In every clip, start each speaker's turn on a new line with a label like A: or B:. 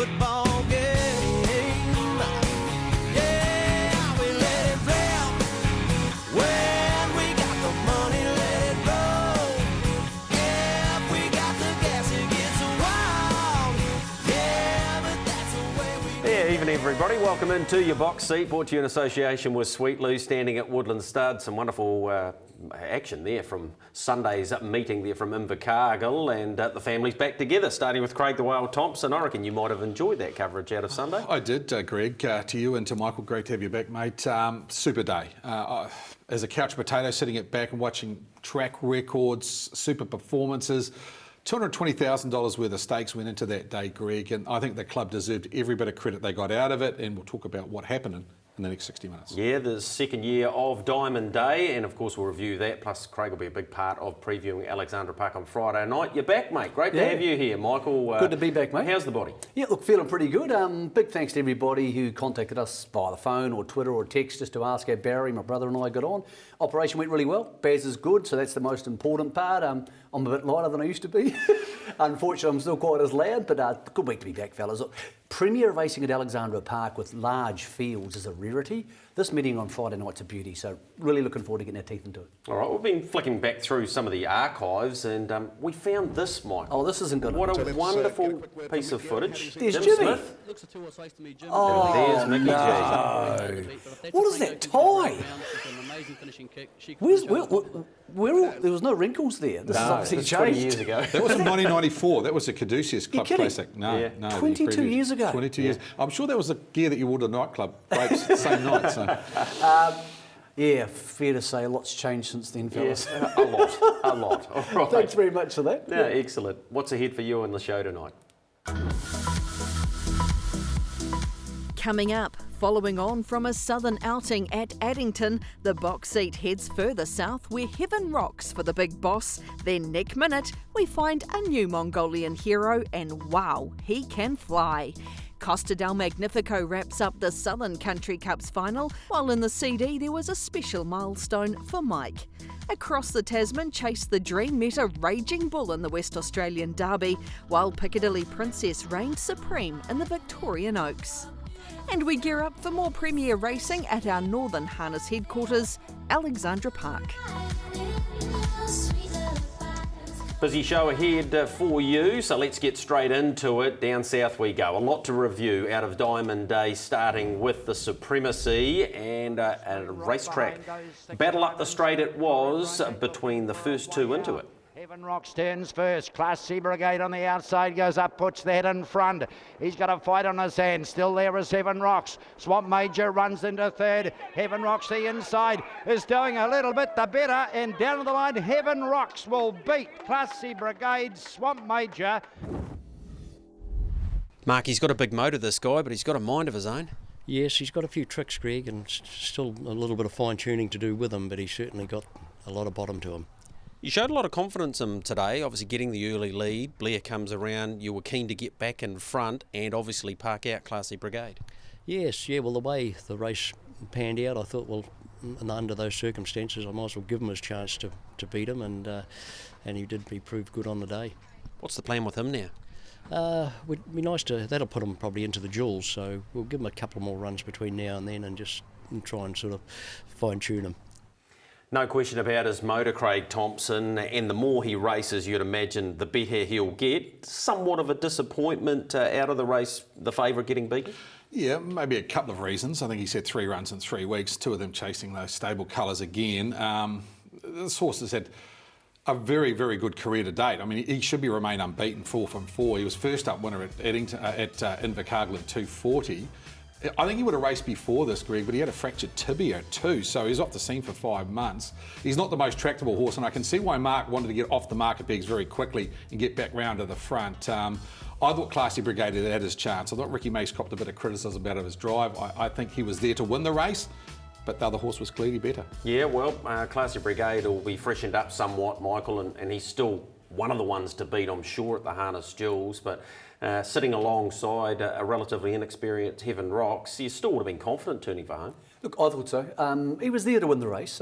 A: football game. Yeah, we let it rip. When we got the money, let it roll. Yeah, if we got the gas, it gets wild. Yeah, but that's the way we.
B: Yeah, evening everybody. Welcome into your box seat, brought to you in association with Sweetloo, standing at Woodland Stud. Some wonderful action there from Sunday's meeting there from Invercargill, and the family's back together, starting with Craig the Wild Thompson. I reckon you might have enjoyed that coverage out of Sunday.
C: I did, Greg. To you and to Michael, great to have you back, mate. Super day. As a couch potato, sitting at back and watching track records, super performances. $220,000 worth of stakes went into that day, Greg, and I think the club deserved every bit of credit they got out of it, and we'll talk about what happened in the next 60 minutes.
B: Yeah, the second year of Diamond Day, and of course we'll review that, plus Craig will be a big part of previewing Alexandra Park on Friday night. You're back, mate. Great to have you here, Michael.
D: Good to be back, mate.
B: How's the body?
D: Yeah, look, feeling pretty good. Big thanks to everybody who contacted us via the phone or Twitter or text just to ask how Barry, my brother, and I got on. Operation went really well. Baz is good, so that's the most important part. I'm a bit lighter than I used to be. Unfortunately, I'm still quite as loud, but good week to be back, fellas. Look, premier racing at Alexandra Park with large fields is a rarity. This meeting on Friday night's a beauty, so really looking forward to getting our teeth into it.
B: All right, we've been flicking back through some of the archives, and we found this, Michael.
D: Oh, this isn't good.
B: What a wonderful piece of footage.
D: There's
B: Jim
D: Jimmy.
B: Smith.
E: Looks a 2-horse race to me, Jim.
D: Oh,
B: And there's Mickey
D: no. What is that tie? There was no wrinkles there. This is obviously
B: G. 20
D: changed.
B: years ago.
C: That was in 1994. That was a Caduceus Club
D: kidding?
C: Classic. No,
B: Yeah.
C: no.
D: 22
C: the previous-
D: years ago.
C: 22 years. I'm sure that was the gear that you wore to nightclub breaks the same night. So.
D: Yeah, fair to say a lot's changed since then, fellas.
B: Yes, a lot. All right.
D: Thanks very much for that.
B: Yeah, excellent. What's ahead for you on the show tonight?
F: Coming up, following on from a southern outing at Addington, the box seat heads further south where heaven rocks for the big boss. Then next minute, we find a new Mongolian hero and wow, he can fly. Costa del Magnifico wraps up the Southern Country Cup's final, while in the CD there was a special milestone for Mike. Across the Tasman, Chase the Dream met a raging bull in the West Australian Derby, while Piccadilly Princess reigned supreme in the Victorian Oaks. And we gear up for more premier racing at our Northern Harness headquarters, Alexandra Park.
B: Busy show ahead for you, so let's get straight into it. Down south we go. A lot to review out of Diamond Day, starting with the Supremacy and a racetrack battle up the straight it was between the first two into it.
G: Heaven Rocks turns first. Class C Brigade on the outside goes up, puts the head in front. He's got a fight on his hands. Still there is Heaven Rocks. Swamp Major runs into third. Heaven Rocks the inside is doing a little bit the better, and down the line Heaven Rocks will beat Class C Brigade, Swamp Major.
H: Mark, he's got a big motor, this guy, but he's got a mind of his own.
E: Yes, he's got a few tricks, Greg, and still a little bit of fine-tuning to do with him, but he's certainly got a lot of bottom to him.
H: You showed a lot of confidence in him today, obviously getting the early lead. Blair comes around, you were keen to get back in front and obviously park out Classy Brigade.
E: Yes, yeah, well, the way the race panned out, I thought, well, under those circumstances, I might as well give him his chance to beat him, and he proved good on the day.
H: What's the plan with him now?
E: Would be nice to, that'll put him probably into the jewels, so we'll give him a couple more runs between now and then and just try and sort of fine-tune him.
B: No question about his motor, Craig Thompson, and the more he races, you'd imagine the better he'll get. Somewhat of a disappointment out of the race, the favourite getting beaten?
C: Yeah, maybe a couple of reasons. I think he's had 3 runs in 3 weeks, 2 of them chasing those stable colours again. This horse has had a very, very good career to date. I mean, he should remain unbeaten, 4 from 4. He was first up winner at Invercargill at 240. I think he would have raced before this, Greg, but he had a fractured tibia too, so he's off the scene for 5 months. He's not the most tractable horse, and I can see why Mark wanted to get off the market pegs very quickly and get back round to the front. I thought Classy Brigade had his chance. I thought Ricky Mace copped a bit of criticism out of his drive. I think he was there to win the race, but the other horse was clearly better. Yeah,
B: well, Classy Brigade will be freshened up somewhat, Michael, and he's still one of the ones to beat, I'm sure, at the Harness Jewels, but sitting alongside a relatively inexperienced Heaven Rocks, you still would have been confident turning for home.
D: Look, I thought so. He was there to win the race.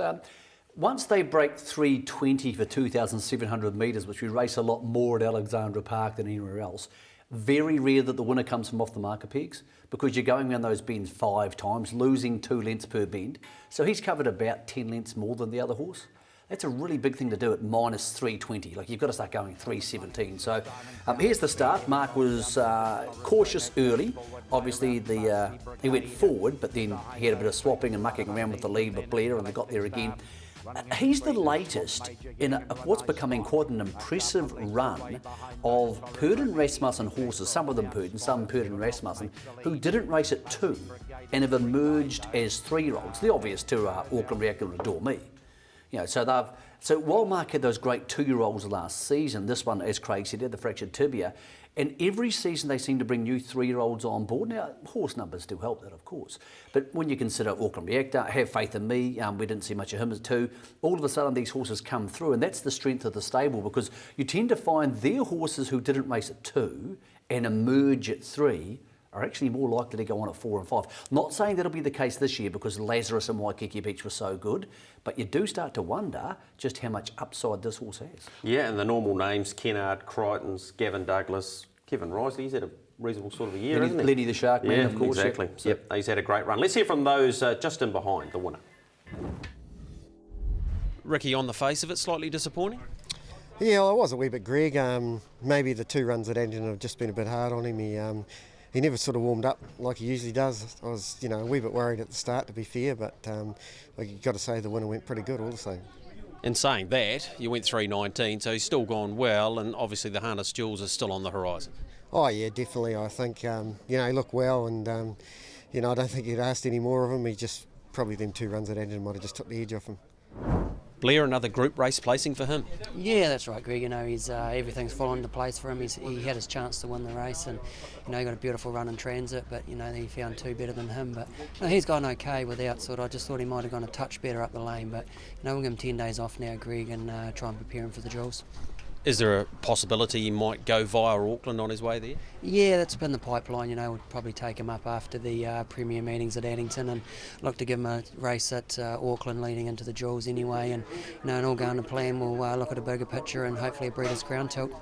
D: Once they break 3:20 for 2,700 metres, which we race a lot more at Alexandra Park than anywhere else, Very rare that the winner comes from off the marker pegs because you're going around those bends 5 times, losing 2 lengths per bend. So he's covered about 10 lengths more than the other horse. That's a really big thing to do at minus 320. Like, you've got to start going 317. So here's the start. Mark was cautious early. Obviously, he went forward, but then he had a bit of swapping and mucking around with the lead with Blair, and they got there again. He's the latest in what's becoming quite an impressive run of Purden Rasmussen horses, some of them Purden, some Purden Rasmussen, who didn't race at 2 and have emerged as 3-year-olds. The obvious two are Auckland Reactor and Adore Me. You know, so while Mark had those great 2-year-olds last season, this one, as Craig said, had the fractured tibia, and every season they seem to bring new 3-year-olds on board. Now, horse numbers do help that, of course, but when you consider Auckland Reactor, Have Faith in Me, we didn't see much of him at 2, all of a sudden these horses come through, and that's the strength of the stable, because you tend to find their horses who didn't race at 2 and emerge at 3 are actually more likely to go on at 4 and 5. Not saying that'll be the case this year because Lazarus and Waikiki Beach were so good, but you do start to wonder just how much upside this horse has.
B: Yeah, and the normal names, Kennard, Crichtons, Gavin Douglas, Kevin Risley, he's had a reasonable sort of a year, hasn't he?
D: Lenny the Shark Man, of course.
B: Exactly. Yep, he's had a great run. Let's hear from those just in behind, the winner.
H: Ricky, on the face of it, slightly disappointing?
I: Yeah, well, I was a wee bit Greg. Maybe the 2 runs at Anton have just been a bit hard on him. He never sort of warmed up like he usually does. I was, a wee bit worried at the start, to be fair, but you've got to say the winner went pretty good all the same.
H: In saying that, you went 3.19, so he's still gone well, and obviously the Harness Jewels are still on the horizon.
I: Oh yeah, definitely. I think he looked well, and I don't think he'd asked any more of him. He just probably them 2 runs at Anton might have just took the edge off him.
H: Blair, another group race placing for him?
J: Yeah, that's right, Greg. He's everything's fallen into place for him. He had his chance to win the race, and he got a beautiful run in transit, but he found 2 better than him. But he's gone okay with outside. I just thought he might have gone a touch better up the lane, but we'll give him 10 days off now, Greg, and try and prepare him for the Jewels.
H: Is there a possibility he might go via Auckland on his way there?
J: Yeah, that's been the pipeline. We'll probably take him up after the Premier meetings at Addington and look to give him a race at Auckland leading into the Jewels anyway. And and all going to plan, we'll look at a bigger picture and hopefully a Breeders' Crown tilt.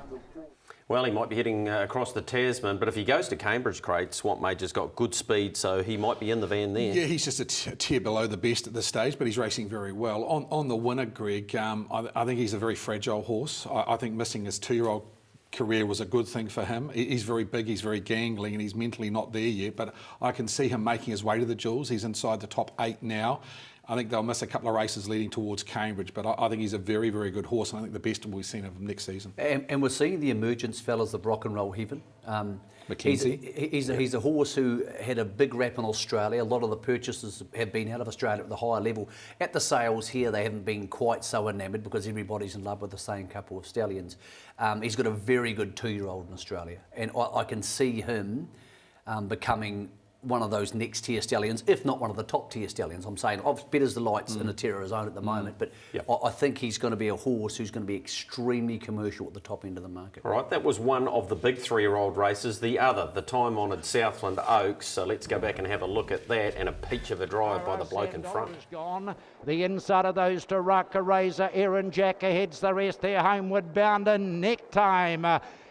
B: Well, he might be heading across the Tasman, but if he goes to Cambridge, Craig, Swamp Major's got good speed, so he might be in the van there.
C: Yeah, he's just a tier below the best at this stage, but he's racing very well. On the winner, Greg, I think he's a very fragile horse. I think missing his 2-year-old career was a good thing for him. He's very big, he's very gangly, and he's mentally not there yet, but I can see him making his way to the Jewels. He's inside the top 8 now. I think they'll miss a couple of races leading towards Cambridge, but I think he's a very, very good horse, and I think the best we've seen of him next season.
D: And we're seeing the emergence fellas of rock and roll heaven.
C: Mackenzie.
D: He's a horse who had a big rap in Australia. A lot of the purchases have been out of Australia at the higher level. At the sales here, they haven't been quite so enamoured because everybody's in love with the same couple of stallions. He's got a very good 2-year-old in Australia, and I can see him becoming one of those next tier stallions, if not one of the top tier stallions. I'm saying bet as the lights in a Terror Zone at the moment, but I think he's going to be a horse who's going to be extremely commercial at the top end of the market.
B: All right, that was one of the big 3-year-old races. The other, the time-honoured Southland Oaks. So let's go back and have a look at that, and a peach of a drive by the bloke in front.
G: Gone. The inside of those to Rucker Razor. Aaron Jacker heads the rest there homeward bound, and Neck Time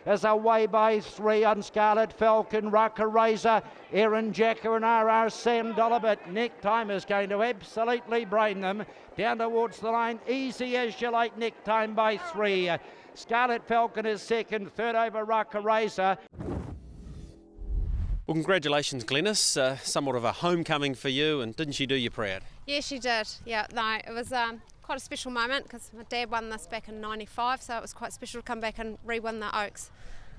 G: is away by 3 on Scarlet Falcon, Rucker Razor, Aaron Jacker and RR Sam Dollar, but Neck Time is going to absolutely brain them down towards the line. Easy as you like, Neck Time by 3. Scarlet Falcon is second, third over Rucker Razor.
H: Well, congratulations, Glenys. Somewhat of a homecoming for you, and didn't she do you proud?
K: Yeah, she did. Yeah, no, it was quite a special moment because my dad won this back in '95, so it was quite special to come back and re-win the Oaks.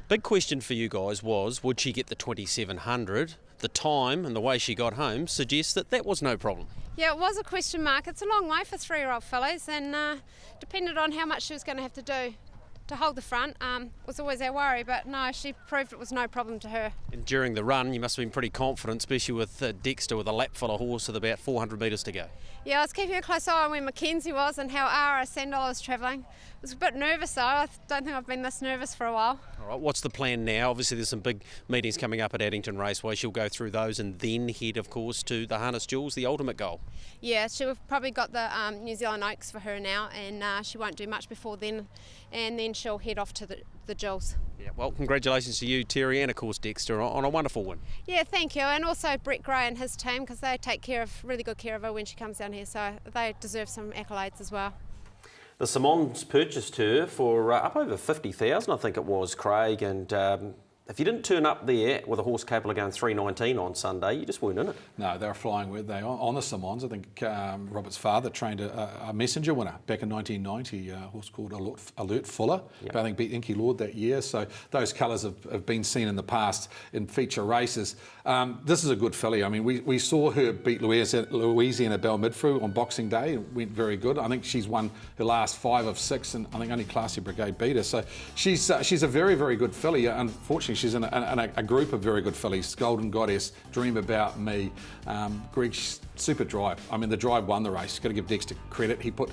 H: Big question for you guys was, would she get the 2700? The time and the way she got home suggests that that was no problem.
K: Yeah, it was a question mark. It's a long way for 3-year-old fillies, and depended on how much she was going to have to do to hold the front was always our worry, but no, she proved it was no problem to her.
H: And during the run, you must have been pretty confident, especially with Dexter with a lap full of horse with about 400 metres to go.
K: Yeah, I was keeping a close eye on where Mackenzie was and how Ara Sandola was travelling, was a bit nervous though. I don't think I've been this nervous for a while.
H: All right, what's the plan now? Obviously there's some big meetings coming up at Addington Raceway. She'll go through those and then head, of course, to the Harness Jewels, the ultimate goal.
K: Yeah, we've probably got the New Zealand Oaks for her now, and she won't do much before then, and then she'll head off to the Jewels.
H: Yeah, well, congratulations to you, Terry, and of course Dexter on a wonderful win.
K: Yeah, thank you, and also Brett Gray and his team, because they take really good care of her when she comes down here, so they deserve some accolades as well.
B: The Simons purchased her for up over 50,000, I think it was, Craig, and if you didn't turn up there with a horse capable of going 3.19 on Sunday, you just weren't in it.
C: No, they were flying with they on the Simons. I think Robert's father trained a messenger winner back in 1990, a horse called Alert Fuller.
B: Yep.
C: But I think beat Inky Lord that year. So those colours have been seen in the past in feature races. This is a good filly. I mean, we saw her beat Louisiana Belle Midfru on Boxing Day. It went very good. I think she's won her last 5 of 6, and I think only Classy Brigade beat her. So she's a very, very good filly. Unfortunately, she's in a group of very good fillies. Golden Goddess, Dream About Me, Greg's Super Drive. I mean, the drive won the race. Got to give Dexter credit. He put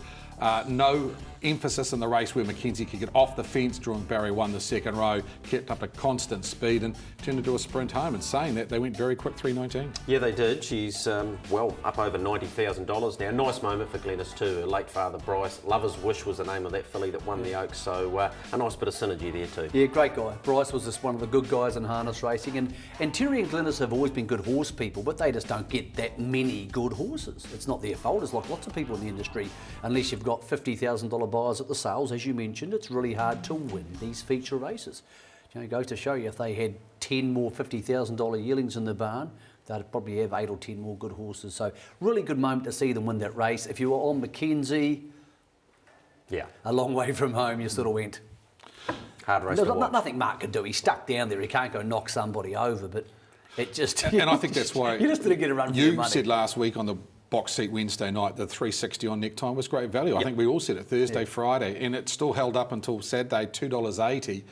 C: no emphasis in the race where Mackenzie could get off the fence, drawing Barry won the second row, kept up a constant speed and turned into a sprint home. And saying that, they went very quick 3.19.
B: Yeah, they did. She's, well, up over $90,000 now. Nice moment for Glennis too. Her late father, Bryce. Lover's Wish was the name of that filly that won the Oaks. So a nice bit of synergy there too.
D: Yeah, great guy. Bryce was just one of the good guys in harness racing. And Terry and Glennis have always been good horse people, but they just don't get that many good horses. It's not their fault. It's like lots of people in the industry. Unless you've got $50,000 buyers at the sales, as you mentioned, it's really hard to win these feature races. You know, it goes to show you if they had 10 more $50,000 yearlings in the barn, they'd probably have 8 or 10 more good horses. So really good moment to see them win that race. If you were on Mackenzie,
B: yeah,
D: a long way from home, you sort of went.
B: Hard race to watch.
D: Nothing Mark could do. He's stuck down there. He can't go knock somebody over, but it just...
C: And I think that's why
D: you just didn't get a run for your money.
C: You said last week on the box seat Wednesday night, the 360 on neck time was great value.
B: Yep.
C: I think we all said it Thursday, Friday, and it still held up until Saturday, $2.80.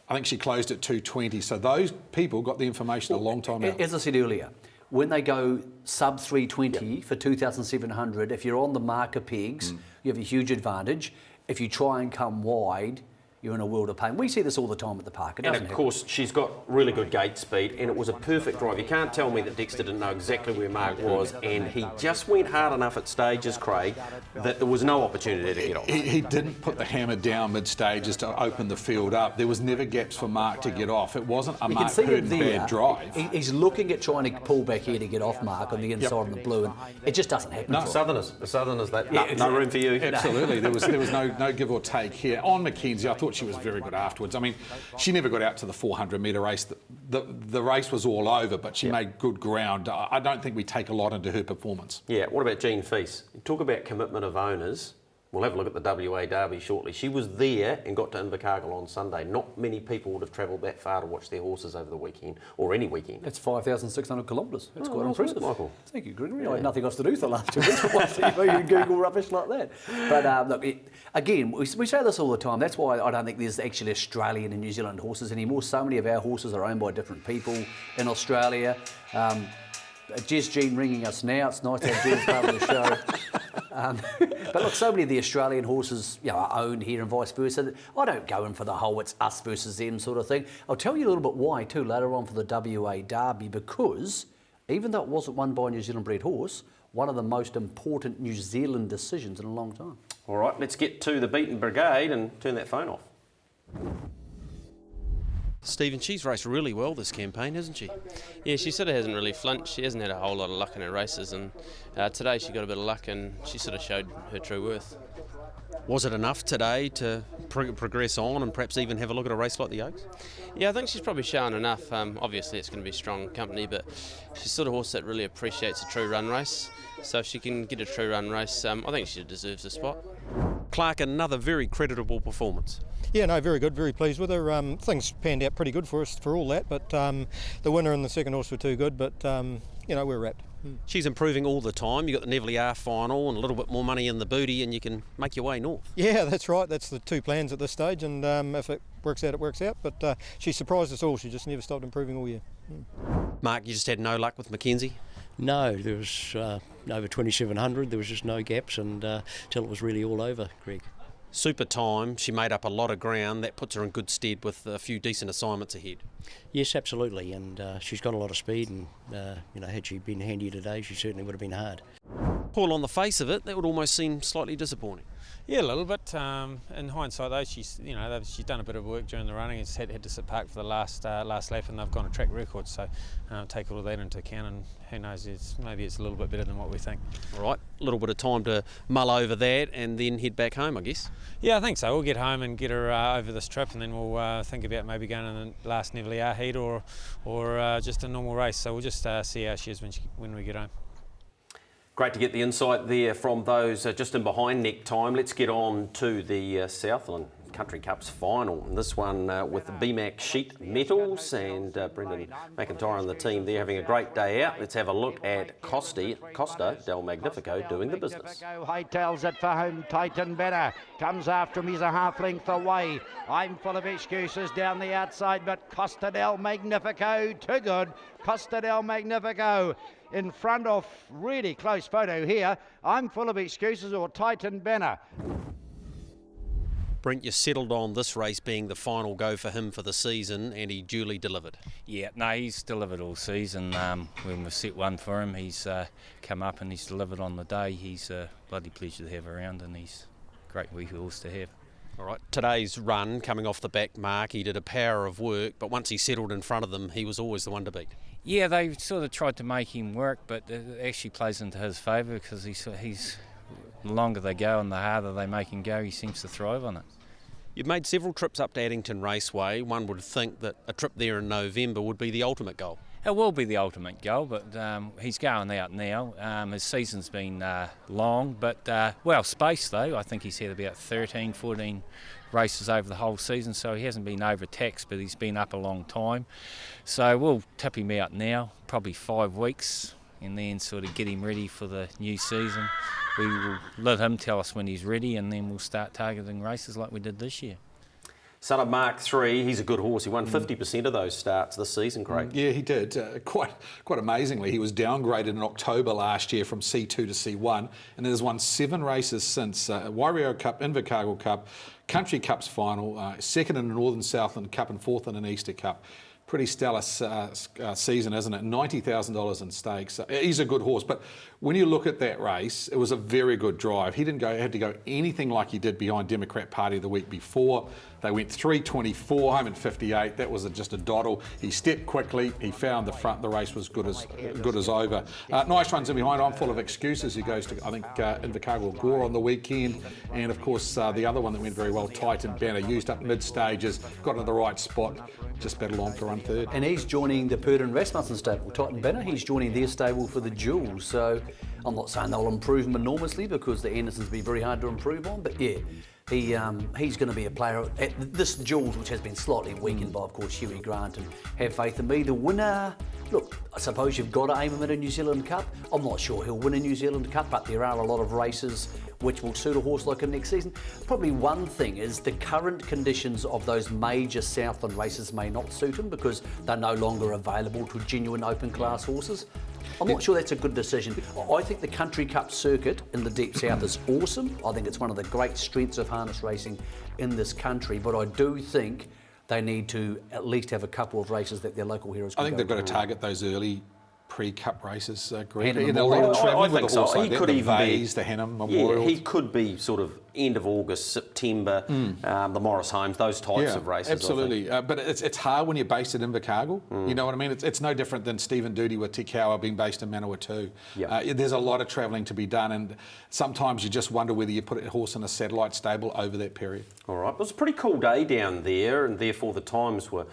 C: I think she closed at $2.20. So those people got the information a long time out.
D: As I said earlier, when they go sub 320 for 2,700, if you're on the marker pegs, you have a huge advantage. If you try and come wide, you're in a world of pain. We see this all the time at the park.
B: And of course, she's got really good gate speed, and it was a perfect drive. You can't tell me that Dexter didn't know exactly where Mark was, and he just went hard enough at stages, Craig, that there was no opportunity to get off.
C: He didn't put the hammer down mid-stages to open the field up. There was never gaps for Mark to get off. It wasn't a Mark Purdon bad drive.
D: He's looking at trying to pull back here to get off Mark on the inside of the blue, and it just doesn't happen.
B: No, Southerners, that no room for you.
C: Absolutely, there was no give or take here. On Mackenzie, I thought she was very good afterwards. I mean, she never got out to the 400-metre race. The race was all over, but she made good ground. I don't think we take a lot into her performance.
B: Yeah, what about Jean Feast? Talk about commitment of owners. We'll have a look at the WA Derby shortly. She was there and got to Invercargill on Sunday. Not many people would have travelled that far to watch their horses over the weekend, or any weekend.
D: That's 5,600 kilometres. That's quite
B: well
D: impressive.
B: Michael.
D: Thank you, Gregory. I had nothing else to do for the last 2 weeks. Watch TV and Google rubbish like that. But look, again, we say this all the time. That's why I don't think there's actually Australian and New Zealand horses anymore. So many of our horses are owned by different people in Australia. Jess Jean ringing us now. It's nice to have Jean as part of the show. But look, so many of the Australian horses, are owned here and vice versa. I don't go in for the whole it's us versus them sort of thing. I'll tell you a little bit why too later on for the WA Derby, because even though it wasn't won by a New Zealand bred horse, one of the most important New Zealand decisions in a long time.
B: All right, let's get to the beaten brigade and turn that phone off.
H: Stephen, she's raced really well this campaign, hasn't she?
L: Yeah, she sort of hasn't really flinched. She hasn't had a whole lot of luck in her races, and today she got a bit of luck and she sort of showed her true worth.
H: Was it enough today to progress on and perhaps even have a look at a race like the Oaks?
L: Yeah, I think she's probably shown enough. Obviously it's going to be strong company, but she's the sort of horse that really appreciates a true run race. So if she can get a true run race, I think she deserves a spot.
H: Clark, another very creditable performance.
M: Yeah, no, very good, very pleased with her. Things panned out pretty good for us for all that, but the winner and the second horse were too good, but we're wrapped.
H: She's improving all the time. You've got the Neville R final and a little bit more money in the booty and you can make your way north.
M: Yeah, that's right. That's the two plans at this stage, and if it works out, it works out. But she surprised us all. She just never stopped improving all year.
H: Mark, you just had no luck with Mackenzie?
E: No, there was over 2,700. There was just no gaps, and till it was really all over, Greg.
H: Super time, she made up a lot of ground. That puts her in good stead with a few decent assignments ahead.
E: Yes, absolutely, and she's got a lot of speed, and had she been handy today, she certainly would have been hard.
H: Paul, on the face of it, that would almost seem slightly disappointing.
N: Yeah, a little bit. In hindsight, though, she's done a bit of work during the running. It's had to sit parked for the last lap, and they've gone a track record. So take all of that into account, and who knows? Maybe it's a little bit better than what we think.
H: All right, a little bit of time to mull over that, and then head back home, I guess.
N: Yeah, I think so. We'll get home and get her over this trip, and then we'll think about maybe going in the last Neville heat or just a normal race. So we'll just see how she is when we get home.
B: Great to get the insight there from those just in behind neck time. Let's get on to the Southland Country Cups final. And this one with the BMAC Sheet Metals and Brendan McIntyre and the team. They're having a great day out. Let's have a look at Costa del Magnifico doing the business.
G: Hightails it for home, Titan Better. Comes after him, he's a half length away. I'm full of excuses down the outside, but Costa del Magnifico, too good. Costa del Magnifico in front of, really close photo here. I'm full of excuses or Titan Banner.
H: Brent, you settled on this race being the final go for him for the season, and he duly delivered.
O: Yeah, no, he's delivered all season. When we set one for him, he's come up and he's delivered on the day. He's a bloody pleasure to have around, and he's a great wee horse to have.
H: All right, today's run, coming off the back mark, he did a power of work, but once he settled in front of them, he was always the one to beat.
O: Yeah, they sort of tried to make him work, but it actually plays into his favour because he's the longer they go and the harder they make him go, he seems to thrive on it.
H: You've made several trips up to Addington Raceway. One would think that a trip there in November would be the ultimate goal.
O: It will be the ultimate goal, but he's going out now. His season's been long, but well spaced though. I think he's had about 13, 14 races over the whole season, so he hasn't been overtaxed, but he's been up a long time. So we'll tip him out now, probably 5 weeks, and then sort of get him ready for the new season. We will let him tell us when he's ready, and then we'll start targeting races like we did this year.
B: Son of Mark III, he's a good horse. He won 50% of those starts this season, Craig.
C: Yeah, he did. Quite amazingly, he was downgraded in October last year from C2 to C1, and has won 7 races since. Waireo Cup, Invercargill Cup, Country Cups final, second in the Northern Southland Cup and fourth in an Easter Cup. Pretty stellar season, isn't it? $90,000 in stakes. He's a good horse, but when you look at that race, it was a very good drive. He didn't had to go anything like he did behind Democrat Party the week before. They went 3.24, home in 58. That was just a doddle. He stepped quickly. He found the front. The race was good as over. Nice runs in behind. I'm full of excuses. He goes to, I think, Invercargill Gore on the weekend. And, of course, the other one that went very well, Titan Banner, used up mid-stages, got into the right spot, just battled on for run third.
D: And he's joining the Purdon Rasmussen stable, Titan Banner. He's joining their stable for the Jewels. So I'm not saying they'll improve him enormously because the Andersons will be very hard to improve on, but yeah. He's going to be a player at this Jewels, which has been slightly weakened by, of course, Huey Grant, and have faith in me. The winner, look, I suppose you've got to aim him at a New Zealand Cup. I'm not sure he'll win a New Zealand Cup, but there are a lot of races which will suit a horse like him next season. Probably one thing is the current conditions of those major Southland races may not suit him because they're no longer available to genuine open class horses. I'm not sure that's a good decision. I think the Country Cup circuit in the Deep South is awesome. I think it's one of the great strengths of harness racing in this country, but I do think they need to at least have a couple of races that their local heroes can
C: I think
D: go
C: they've got to
D: to.
C: target those early pre-cup races, Greg.
B: And
C: A lot of travelling
B: I think
C: with a horse
B: so.
C: like
B: He
C: that,
B: could
C: the
B: even
C: Bays, the Hannam Memorial.
B: Yeah, he could be sort of end of August, September, the Morris Homes, those types of races.
C: Absolutely. But it's hard when you're based at Invercargill. You know what I mean? It's no different than Stephen Doody with Tikawa being based in Manawatu. There's a lot of travelling to be done, and sometimes you just wonder whether you put a horse in a satellite stable over that period.
B: All right. It was a pretty cool day down there, and therefore the times were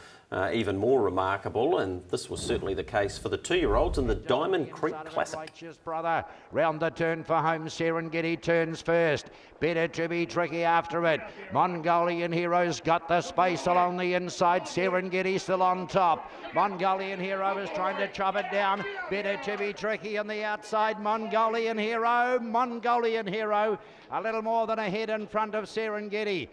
B: even more remarkable, and this was certainly the case for the 2-year-olds in the Diamond Creek Classic.
G: Brother, round the turn for home, Serengeti turns first. Better to be tricky after it. Mongolian Hero's got the space along the inside. Serengeti still on top. Mongolian Hero is trying to chop it down. Better to be tricky on the outside. Mongolian Hero, a little more than a head in front of Serengeti.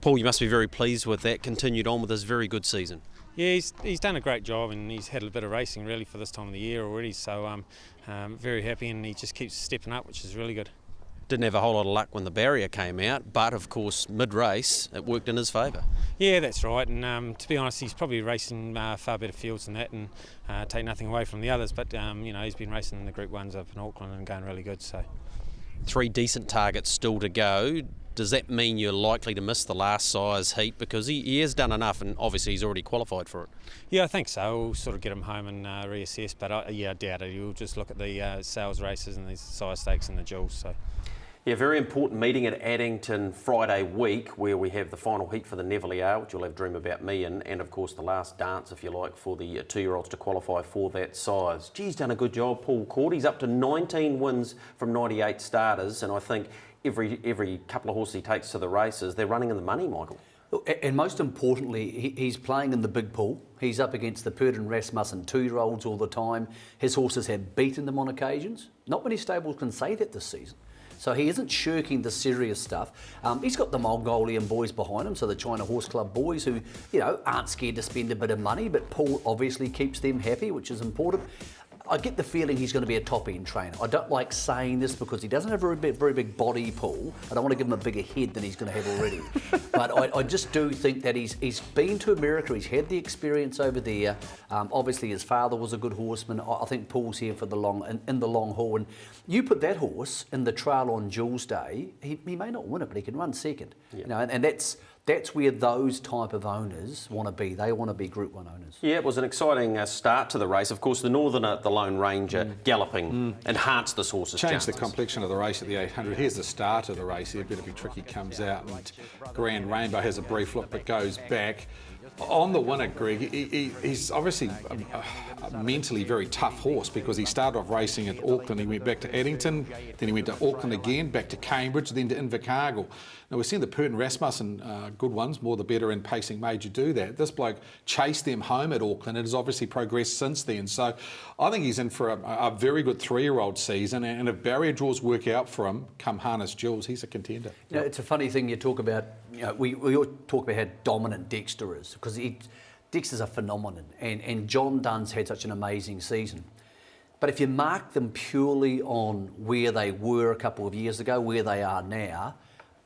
H: Paul, you must be very pleased with that. Continued on with his very good season.
N: Yeah, he's done a great job, and he's had a bit of racing really for this time of the year already, so I'm very happy, and he just keeps stepping up, which is really good.
H: Didn't have a whole lot of luck when the barrier came out, but of course mid-race it worked in his favour.
N: Yeah, that's right. And to be honest, he's probably racing far better fields than that, and take nothing away from the others. But he's been racing in the Group 1s up in Auckland and going really good. So
H: 3 decent targets still to go. Does that mean you're likely to miss the last size heat? Because he has done enough, and obviously he's already qualified for it.
N: Yeah, I think so. We'll sort of get him home and reassess. But I doubt it. You'll just look at the sales races and these size stakes and the jewels. So.
B: Yeah, very important meeting at Addington Friday week, where we have the final heat for the Neville, which you'll have Dream About Me in, and of course the last dance, if you like, for the 2-year-olds to qualify for that size. He's done a good job, Paul Court. He's up to 19 wins from 98 starters, and I think every couple of horses he takes to the races, they're running in the money, Michael.
D: And most importantly, he's playing in the big pool. He's up against the Purdon Rasmussen 2-year-olds all the time. His horses have beaten them on occasions. Not many stables can say that this season. So he isn't shirking the serious stuff. He's got the Mongolian boys behind him, so the China Horse Club boys who, aren't scared to spend a bit of money, but Paul obviously keeps them happy, which is important. I get the feeling he's going to be a top-end trainer. I don't like saying this because he doesn't have a very big body, Paul. I don't want to give him a bigger head than he's going to have already. But I just do think that he's been to America. He's had the experience over there. Obviously, his father was a good horseman. I think Paul's here for the in the long haul. And you put that horse in the trial on Jules Day, he may not win it, but he can run second. Yeah. And that's where those type of owners want to be. They want to be Group 1 owners.
B: Yeah, it was an exciting start to the race. Of course, the Northerner, the Lone Ranger, galloping enhanced this horse's
C: Changed
B: chances.
C: the complexion of the race at the 800. Here's the start of the race. Here, Better Be Tricky comes out, and Grand Rainbow has a brief look but goes back. On the winner, Greg, he's obviously a mentally very tough horse because he started off racing at Auckland, he went back to Addington, then he went to Auckland again, back to Cambridge, then to Invercargill. Now we've seen the Purdon Rasmussen good ones, more the better in pacing major do that. This bloke chased them home at Auckland and has obviously progressed since then. So I think he's in for a very good 3-year-old season, and if barrier draws work out for him, come harness Jules, he's a contender.
D: It's a funny thing you talk about, we all talk about how dominant Dexter is, because Dexter's a phenomenon, and John Dunn's had such an amazing season. But if you mark them purely on where they were a couple of years ago, where they are now,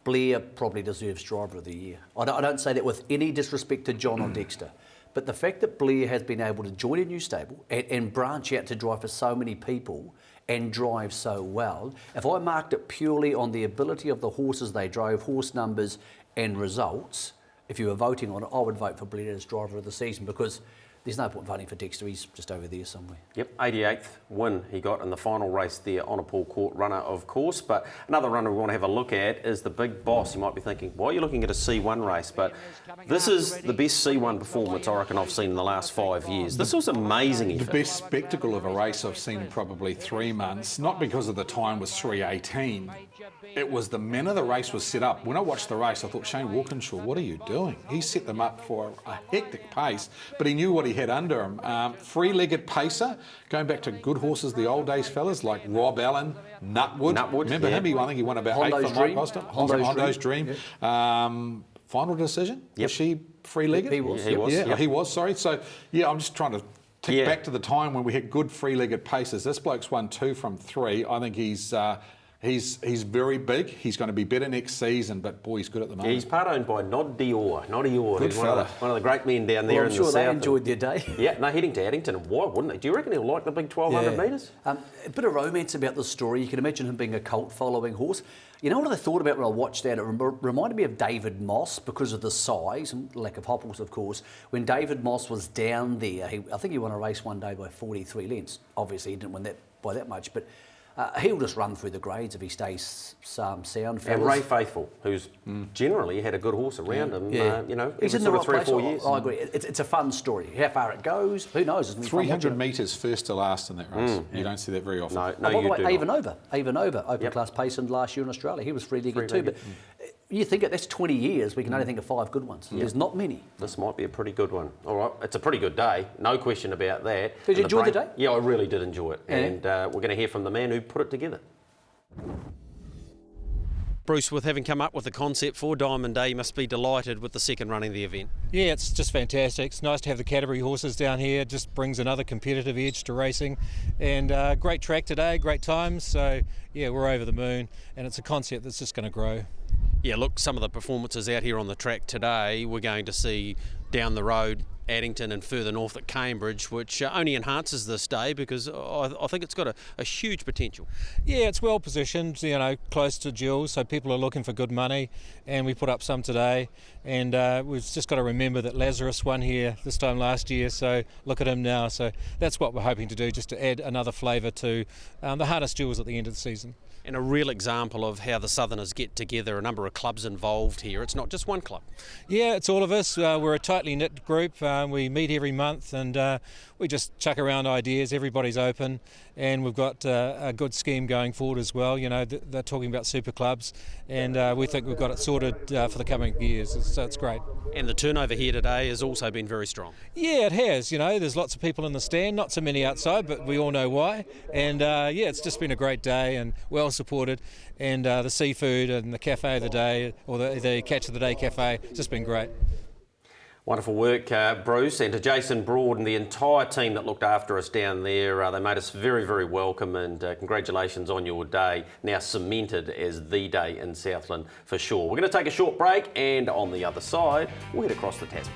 D: Blair probably deserves Driver of the Year. I don't say that with any disrespect to John or Dexter, but the fact that Blair has been able to join a new stable and branch out to drive for so many people and drive so well, if I marked it purely on the ability of the horses they drove, horse numbers and results, if you were voting on it, I would vote for Blair as Driver of the Season, because there's no point voting for Dexter, he's just over there somewhere.
B: Yep, 88th win he got in the final race there on a Paul Court runner, of course. But another runner we want to have a look at is the Big Boss. You might be thinking, why are you looking at a C1 race? But this is the best C1 performance I reckon I've seen in the last 5 years. This was amazing effort.
C: The best spectacle of a race I've seen in probably 3 months, not because of the time was 3:18. It was the manner the race was set up. When I watched the race, I thought, Shane Walkinshaw, what are you doing? He set them up for a hectic pace, but he knew what he had under him. Free-legged pacer, going back to good horses the old days, fellas, like Rob Allen, Nutwood. Remember him? I think he won about
D: Hondo's
C: 8 for Mike Costa. Hondo's Dream.
D: Yeah.
C: Final decision? Yep. Was she free-legged?
D: He was.
C: He was, sorry. So, I'm just trying to tick back to the time when we had good free-legged pacers. This bloke's won 2 from 3. I think he's very big. He's going to be better next season, but boy, he's good at the moment.
B: Yeah, he's part owned by Nod Dior,
C: Good
B: who's
C: fella.
B: one of the great men down there in
D: I'm sure
B: the
D: they
B: south.
D: enjoyed their day.
B: Yeah, no, heading to Addington. Why wouldn't they? Do you reckon he'll like the big 1,200 metres?
D: A bit of romance about the story. You can imagine him being a cult-following horse. You know what I thought about when I watched that? It reminded me of David Moss because of the size and lack of hopples, of course. When David Moss was down there, I think he won a race one day by 43 lengths. Obviously, he didn't win that by that much, but he'll just run through the grades if he stays sound.
B: And Ray Faithful, who's generally had a good horse around him,
D: he's in the right
B: 3 or
D: place.
B: 4 years.
D: I agree. It's a fun story. How far it goes, who knows?
C: 300 metres first to last in that race. You don't see that very often.
B: No,
D: by the way,
B: do
D: Avanova, open class pacer last year in Australia. He was free-legged too. But you think that's 20 years, we can only think of 5 good ones. There's not many.
B: This might be a pretty good one. All right, it's a pretty good day, no question about that.
D: Did you enjoy the day?
B: Yeah, I really did enjoy it.
D: Yeah.
B: And we're going to hear from the man who put it together.
H: Bruce, with having come up with the concept for Diamond Day, you must be delighted with the second running of the event.
M: Yeah, it's just fantastic. It's nice to have the category horses down here. It just brings another competitive edge to racing. And great track today, great times. So, yeah, we're over the moon. And it's a concept that's just going to grow.
H: Yeah, look, some of the performances out here on the track today, we're going to see down the road Addington and further north at Cambridge, which only enhances this day because I think it's got a huge potential.
M: Yeah, it's well positioned, you know, close to Jules, so people are looking for good money, and we put up some today. And we've just got to remember that Lazarus won here this time last year, so look at him now. So that's what we're hoping to do, just to add another flavour to the hardest Jules at the end of the season.
H: And a real example of how the Southerners get together, a number of clubs involved here. It's not just one club.
M: Yeah, it's all of us. We're a tightly knit group. We meet every month and we just chuck around ideas. Everybody's open, and we've got a good scheme going forward as well. You know, they're talking about super clubs, and we think we've got it sorted for the coming years. So it's great.
H: And the turnover here today has also been very strong.
M: Yeah, it has. You know, there's lots of people in the stand, not so many outside, but we all know why. And yeah, it's just been a great day and well supported. And the seafood and the cafe of the day, or the Catch of the Day cafe, it's just been great.
B: Wonderful work, Bruce, and to Jason Broad and the entire team that looked after us down there. They made us very, very welcome, and congratulations on your day, now cemented as the day in Southland for sure. We're going to take a short break, and on the other side, we'll head across the Tasman.